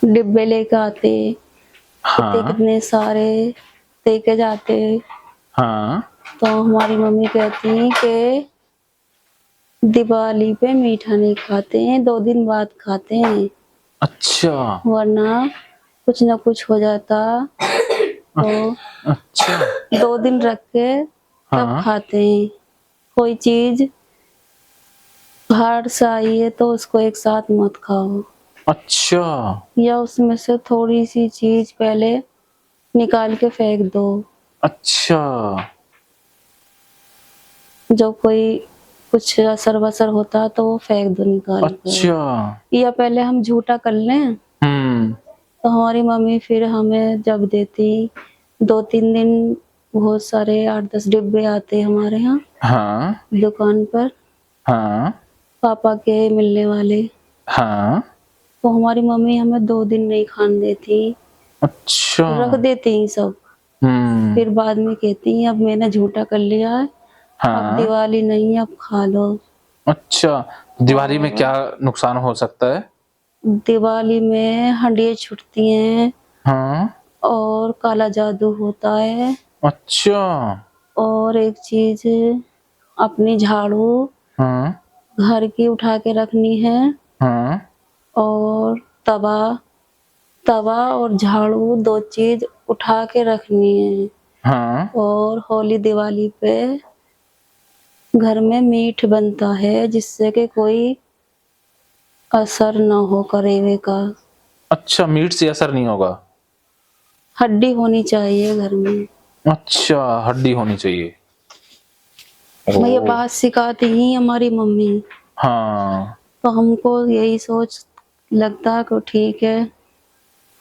डिब्बे लेके आते, कितने हाँ, कितने सारे देके जाते। हाँ। तो हमारी मम्मी कहती कि दिवाली पे मीठा नहीं खाते हैं, 2 दिन बाद खाते हैं, अच्छा, वरना कुछ ना कुछ हो जाता। अ तो अच्छा। 2 दिन रख के तब हाँ, खाते हैं। कोई चीज बाहर से आई है तो उसको एक साथ मत खाओ, अच्छा, या उसमें से थोड़ी सी चीज पहले निकाल के फेंक दो। अच्छा, जब कोई कुछ असर-वसर होता तो वो फेंक दो निकाल कर, अच्छा। या पहले हम झूठा कर लें। हुँ, तो हमारी मम्मी फिर हमें जब देती 2-3 दिन, बहुत सारे 8-10 डिब्बे आते हमारे यहाँ हाँ, दुकान पर, हाँ, पापा के मिलने वाले। हाँ। तो हमारी मम्मी हमें 2 दिन नहीं खाने देती, अच्छा। रख देती हैं सब। हुँ, फिर बाद में कहती हैं अब मैंने झूठा कर लिया है, अब हाँ। दिवाली नहीं है, अब खा लो। अच्छा, दिवाली में और क्या नुकसान हो सकता है? दिवाली में हंडिया छूटती हैं हाँ, और काला जादू होता है। अच्छा। और एक चीज़, अपनी झाड़ू हाँ, घर की उठा के रखनी है, हाँ, और तवा तवा और झाड़ू 2 चीज़ उठा के रखनी है। हाँ। और होली दिवाली पे घर में मीठ बनता है जिससे कि कोई असर ना हो करेवे का। अच्छा, मीट से असर नहीं होगा। हड्डी होनी चाहिए घर में। अच्छा, हड्डी होनी चाहिए। ये ओह! बात सिखाती ही हमारी मम्मी। हाँ, तो हमको यही सोच लगता कि ठीक है,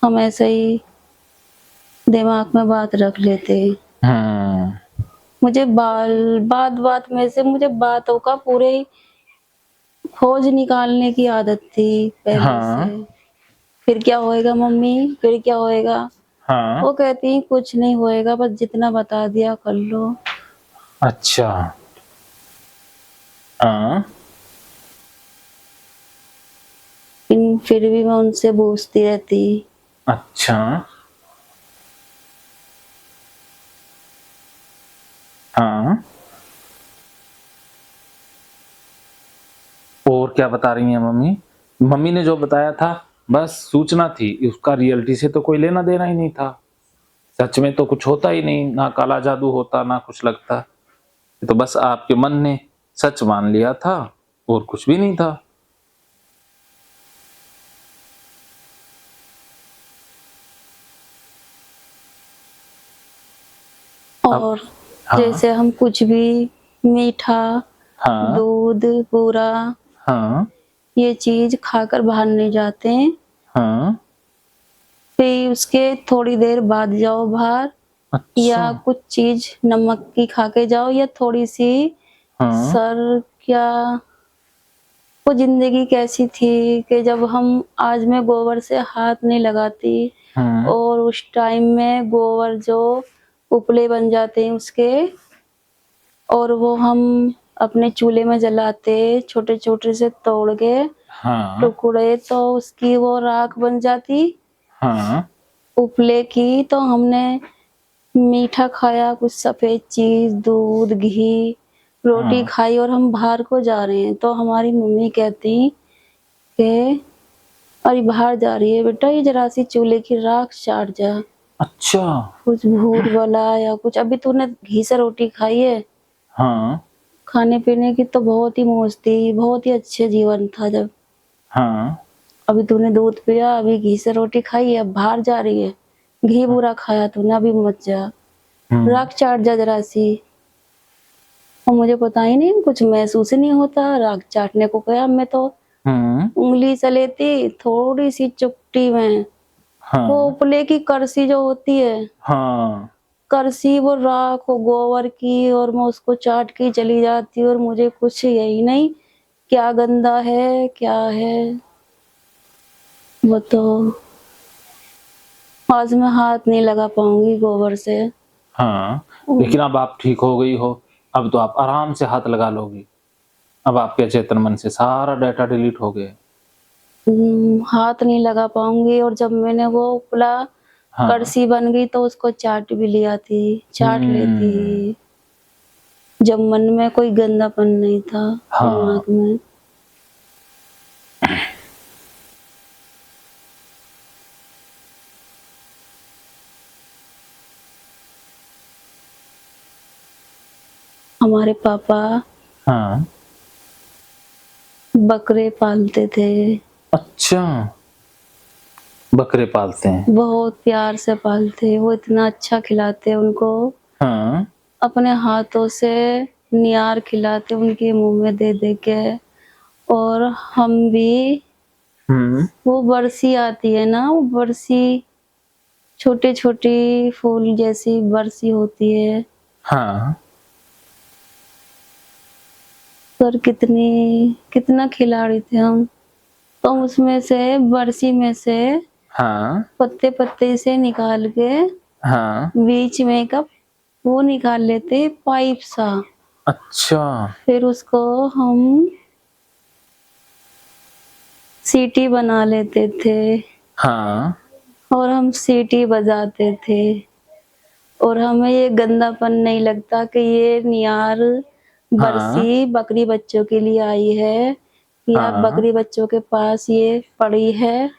हम ऐसे ही दिमाग में बात रख लेते। हुँ। मुझे बात-बात में से मुझे बातों का पूरे ही खोज निकालने की आदत थी पहले से। हाँ, फिर क्या होएगा मम्मी? फिर क्या होएगा? हाँ। वो कहती कुछ नहीं होएगा, बस जितना बता दिया कर लो। अच्छा, हाँ, फिर भी मैं उनसे पूछती रहती। अच्छा, हाँ। और क्या बता रही हैं मम्मी? मम्मी ने जो बताया था बस सूचना थी, उसका रियलिटी से तो कोई लेना-देना ही नहीं था। सच में तो कुछ होता ही नहीं, ना काला जादू होता, ना कुछ लगता। ये तो बस आपके मन ने सच मान लिया था और कुछ भी नहीं था। अब और हाँ, जैसे हम कुछ भी मीठा, हाँ, दूध, बूरा, हाँ, ये चीज़ खाकर बाहर नहीं जाते हैं। हाँ। फिर उसके थोड़ी देर बाद जाओ बाहर, अच्छा, या कुछ चीज़ नमक की खा के जाओ, या थोड़ी-सी हाँ, सर क्या, वो ज़िंदगी कैसी थी कि जब हम, आज मैं गोबर से हाथ नहीं लगाती, हुँ, और उस टाइम में गोबर जो उपले बन जाते हैं उसके, और वो हम अपने चूल्हे में जलाते, छोटे-छोटे से तोड़ के हाँ, टुकड़े, तो उसकी वो राख बन जाती हाँ, उपले की। तो हमने मीठा खाया, कुछ सफ़ेद चीज़, दूध, घी, रोटी हाँ। खाई, और हम बाहर को जा रहे हैं। तो हमारी मम्मी कहती कि अरे बाहर जा रही है बेटा, ये ज़रा-सी चूल्हे की राख चाट जा। अच्छा, कुछ भूत भला या कुछ, अभी तूने घी से रोटी खाई है? हाँ, खाने-पीने की तो बहुत ही मौज थी, बहुत ही अच्छे जीवन था जब। हाँ, अभी तूने दूध पिया, अभी घी से रोटी खाई है, अब बाहर जा रही है। घी हाँ, बुरा खाया तूने, अभी मत जा। हुँ, राख चाट जा ज़रा-सी। और मुझे पता ही नहीं, कुछ महसूस ही नहीं होता, राख चाटने को गया, मैं तो हुँ, उँगली से लेती थोड़ी-सी चुटकी में, वो हाँ, उपले की करसी जो होती है, हाँ। करसी वो राख और गोबर की, और मैं उसको चाट के चली जाती, और मुझे कुछ यही नहीं क्या गंदा है, क्या है। वो तो आज मैं हाथ नहीं लगा पाऊँगी गोबर से। हाँ, उम, लेकिन अब आप ठीक हो गई हो, अब तो आप आराम से हाथ लगा लोगी। अब आपके अचेतन मन से सारा डाटा डिलीट हो गया है। हाथ नहीं लगा पाऊंगी, और जब मैंने वो उपला हाँ। कड़छी बन गई तो उसको चाट भी लिया थी, चाट हम्म। लेती, जब मन में कोई गंदापन नहीं था हाँ। दिमाग में। हमारे पापा हाँ। बकरे पालते थे, अच्छा, बकरे पालते हैं। बहुत प्यार से पालते, वो इतना अच्छा खिलाते उनको, हाँ। अपने हाथों से नियार खिलाते उनके मुंह में दे दे के। और हम भी, हम्म। वो बरसी आती है ना, वो बरसी छोटे छोटी फूल जैसी बरसी होती है, हाँ। पर कितना खिलाड़ी थे हम। तो उसमें से, बरसी में से हाँ। पत्ते पत्ते से निकाल के हाँ। बीच में का वो निकाल लेते पाइप सा, अच्छा। फिर उसको हम सीटी बना लेते थे, हाँ। और हम सीटी बजाते थे, और हमें ये गंदापन नहीं लगता कि ये नियार हाँ। बरसी बकरी बच्चों के लिए आई है, या हाँ। बकरी बच्चों के पास ये पड़ी है,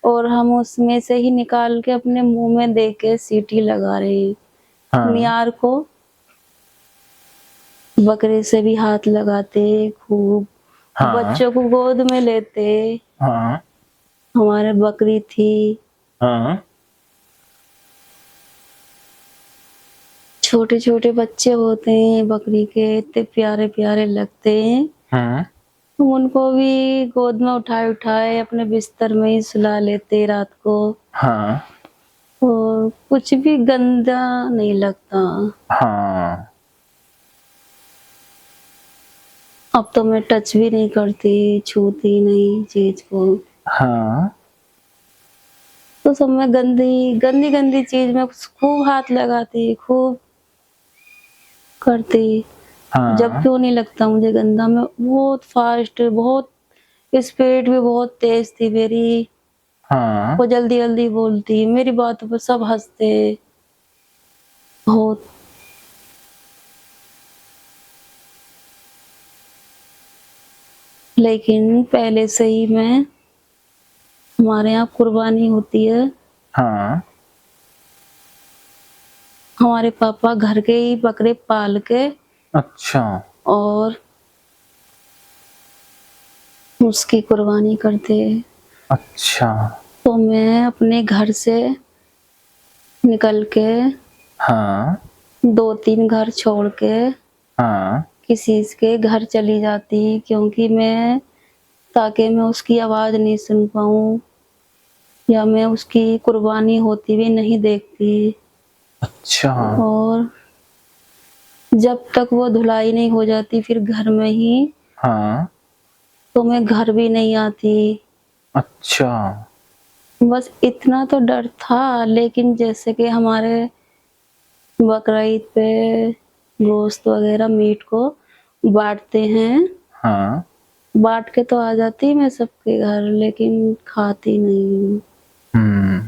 और हम उसमें से ही निकाल के अपने मुंह में दे के सीटी लगा रहे हैं। हाँ। नियार को बकरे से भी हाथ लगाते खूब, हाँ। बच्चों को गोद में लेते। हाँ। हमारे बकरी थी, हाँ। छोटे छोटे बच्चे होते हैं बकरी के, इतने प्यारे प्यारे लगते हैं। हाँ। हम उनको भी गोद में उठाए उठाए अपने बिस्तर में ही सुला लेते रात को, हाँ। और कुछ भी गंदा नहीं लगता। हाँ। अब तो मैं टच भी नहीं करती, छूती नहीं चीज को। हाँ। तो सब में गंदी गंदी गंदी चीज में खूब हाथ लगाती, खूब करती। जब हाँ। क्यों नहीं लगता मुझे गंदा, मैं बहुत फास्ट, बहुत स्पीड भी बहुत तेज थी मेरी, हाँ। वो जल्दी जल्दी बोलती, मेरी बातों पर सब हंसते बहुत। लेकिन पहले से ही मैं, हमारे यहाँ कुर्बानी होती है, हाँ। हमारे पापा घर के ही बकरे पाल के अच्छा। और उसकी कुर्बानी करते। अच्छा। तो मैं अपने घर से निकल के हाँ। 2-3 घर छोड़ के हाँ। किसी के घर चली जाती, क्योंकि मैं, ताकि मैं उसकी आवाज नहीं सुन पाऊं, या मैं उसकी कुर्बानी होती हुई नहीं देखती। अच्छा। और जब तक वो धुलाई नहीं हो जाती फिर घर में ही, हाँ। तो मैं घर भी नहीं आती। अच्छा। बस इतना तो डर था, लेकिन जैसे कि हमारे बकरा ईद पे गोश्त वगैरह मीट को बांटते हैं, हाँ। बांट के तो आ जाती मैं सबके घर, लेकिन खाती नहीं, हम्म।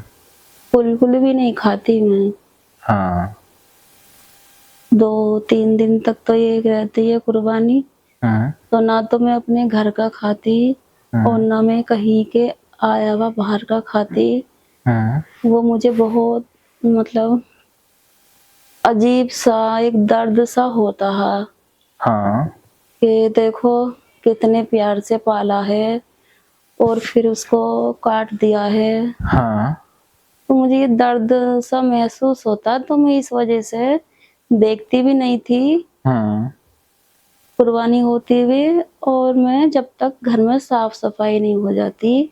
बिल्कुल भी नहीं खाती मैं। हाँ। 2-3 दिन तक तो ये रहती है कुर्बानी, हाँ। तो ना तो मैं अपने घर का खाती, और हाँ। ना मैं कहीं के आया हुआ बाहर का खाती। हाँ। वो मुझे बहुत, मतलब अजीब सा एक दर्द सा होता है हाँ। कि देखो कितने प्यार से पाला है और फिर उसको काट दिया है। हाँ। तो मुझे ये दर्द सा महसूस होता, तो मैं इस वजह से देखती भी नहीं थी हाँ। कुर्बानी होती हुई। और मैं जब तक घर में साफ सफाई नहीं हो जाती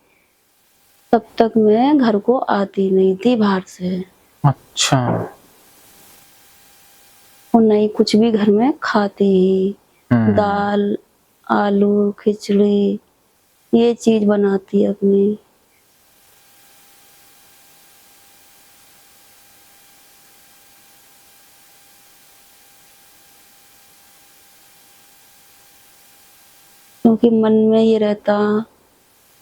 तब तक मैं घर को आती नहीं थी बाहर से, अच्छा। और नहीं कुछ भी घर में खाती ही, हम्म। दाल, आलू, खिचड़ी, ये चीज बनाती अपनी। क्योंकि मन में ये रहता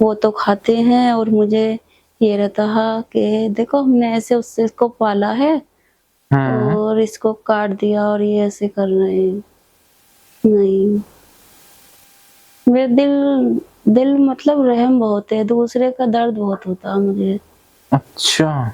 वो तो खाते हैं और मुझे ये रहता है कि देखो हमने ऐसे उससे इसको पाला है हम्म। और इसको काट दिया और ये ऐसे कर रहे हैं। नहीं, मेरे दिल दिल मतलब रहम बहुत है, दूसरे का दर्द बहुत होता है मुझे। अच्छा।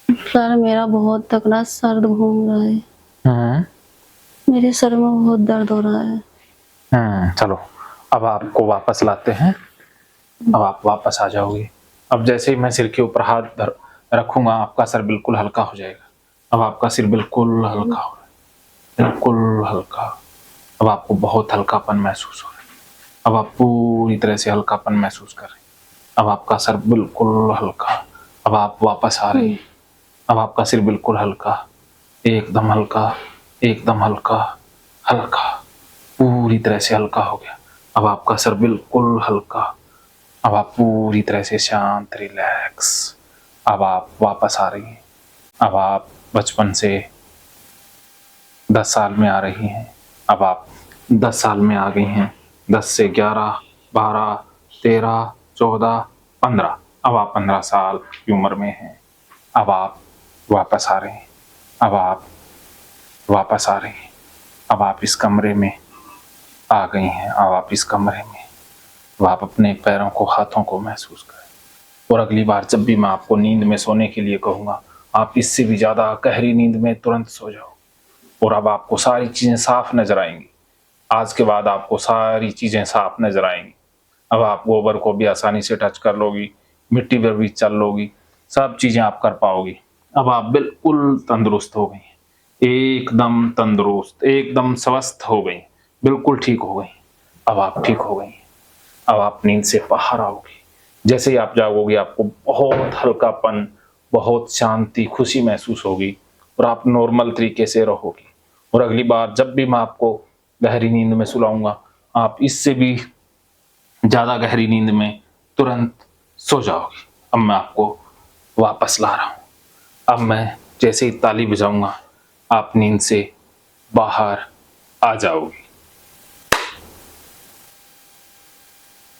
सर मेरा बहुत तगड़ा सर घूम रहा है, मेरे सर में बहुत दर्द हो रहा है। चलो अब आपको वापस लाते हैं। अब आप वापस आ जाओगे। अब जैसे ही मैं सिर के ऊपर हाथ रखूंगा आपका सर बिल्कुल हल्का हो जाएगा। अब आपका सिर बिल्कुल हल्का हो रहा है, बिल्कुल हल्का। अब आपको बहुत हल्कापन महसूस हो रहा है। अब आप पूरी तरह से हल्कापन महसूस कर रहे हैं। अब आपका सर बिल्कुल हल्का। अब आप वापस आ रहे हैं। अब आपका सिर बिल्कुल हल्का, एकदम हल्का, एकदम हल्का, हल्का, पूरी तरह से हल्का हो गया। अब आपका सर बिल्कुल हल्का। अब आप पूरी तरह से शांत, रिलैक्स। अब आप वापस आ रही हैं। अब आप बचपन से 10 साल में आ रही हैं। अब आप 10 साल में आ गई हैं। 10 से 11, 12, 13, 14, 15। अब आप 15 साल की उम्र में हैं। अब आप वापस आ रहे हैं। अब आप वापस आ रही हैं। अब आप इस कमरे में आ गई हैं। अब आप इस कमरे में, अब आप अपने पैरों को, हाथों को महसूस करें। और अगली बार जब भी मैं आपको नींद में सोने के लिए कहूँगा, आप इससे भी ज़्यादा गहरी नींद में तुरंत सो जाओ। और अब आपको सारी चीज़ें साफ नजर आएंगी। आज के बाद आपको सारी चीज़ें साफ नजर आएंगी। अब आप गोबर को भी आसानी से टच कर लोगी, मिट्टी पर भी चल लोगी, सब चीज़ें आप कर पाओगी। अब आप बिल्कुल तंदुरुस्त हो गई, एकदम तंदुरुस्त, एकदम स्वस्थ हो गई, बिल्कुल ठीक हो गई। अब आप ठीक हो गई। अब आप नींद से बाहर आओगे। जैसे ही आप जागोगे आपको बहुत हल्कापन, बहुत शांति, खुशी महसूस होगी और आप नॉर्मल तरीके से रहोगे। और अगली बार जब भी मैं आपको गहरी नींद में सुलाऊंगा, आप इससे भी ज़्यादा गहरी नींद में तुरंत सो जाओगे। अब मैं आपको वापस ला रहा हूँ। अब मैं जैसे ही ताली बजाऊंगा, आप नींद से बाहर आ जाओगे।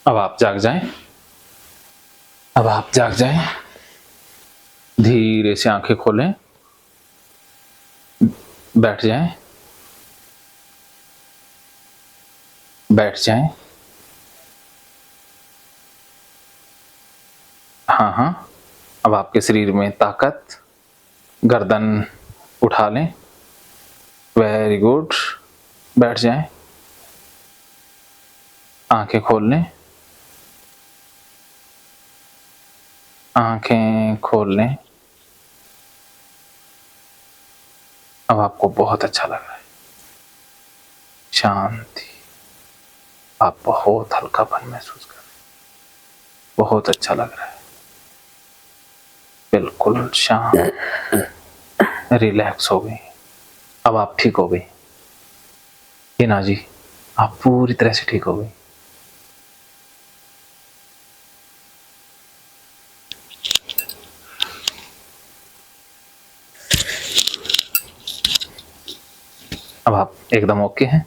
अब आप जाग जाएं। अब आप जाग जाएं। धीरे से आंखें खोलें, बैठ जाएं, बैठ जाएं। हाँ हाँ। अब आपके शरीर में ताकत, गर्दन उठा लें। Very good. बैठ जाएं, आंखें खोल लें, आंखें खोल लें। अब आपको बहुत अच्छा लग रहा है, शांति। आप बहुत हल्कापन महसूस कर रहे हैं, बहुत अच्छा लग रहा है, बिल्कुल शांत, रिलैक्स हो गई। अब आप ठीक हो गई। हिना जी, आप पूरी तरह से ठीक हो गई। अब आप एकदम ओके हैं?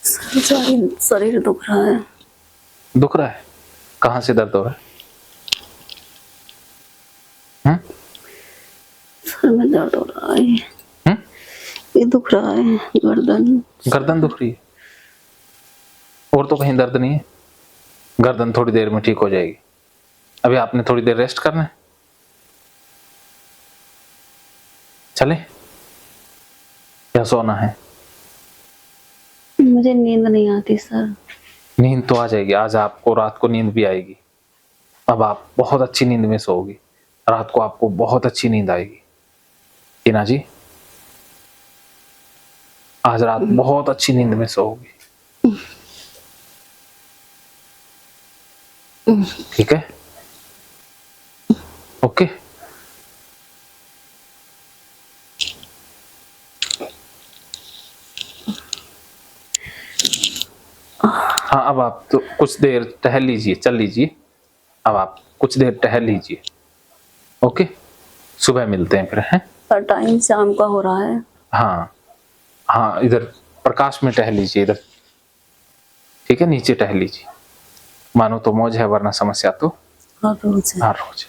सारी शरीर दुख रहा है। दुख रहा है? कहाँ से दर्द हो रहा है? सर में दर्द हो रहा है। ये दुख रहा है, गर्दन दुख रही है? और तो कहीं दर्द नहीं है? गर्दन थोड़ी देर में ठीक हो जाएगी। अभी आपने थोड़ी देर रेस्ट करना है। चले या सोना है? मुझे नींद नहीं आती सर। नींद तो आ जाएगी, आज आपको रात को नींद भी आएगी। अब आप बहुत अच्छी नींद में सोओगी, रात को आपको बहुत अच्छी नींद आएगी। टीना जी, आज रात बहुत अच्छी नींद में सोओगी। ठीक है? ओके। हाँ, अब आप तो कुछ देर टहल लीजिए, चल लीजिए। अब आप कुछ देर टहल लीजिए। ओके, सुबह मिलते हैं फिर, हैं? पर टाइम शाम का हो रहा है। हाँ हाँ, इधर प्रकाश में टहल लीजिए, इधर। ठीक है, नीचे टहल लीजिए। मानो तो मौज है, वरना समस्या तो हर रोज है। हर रोज।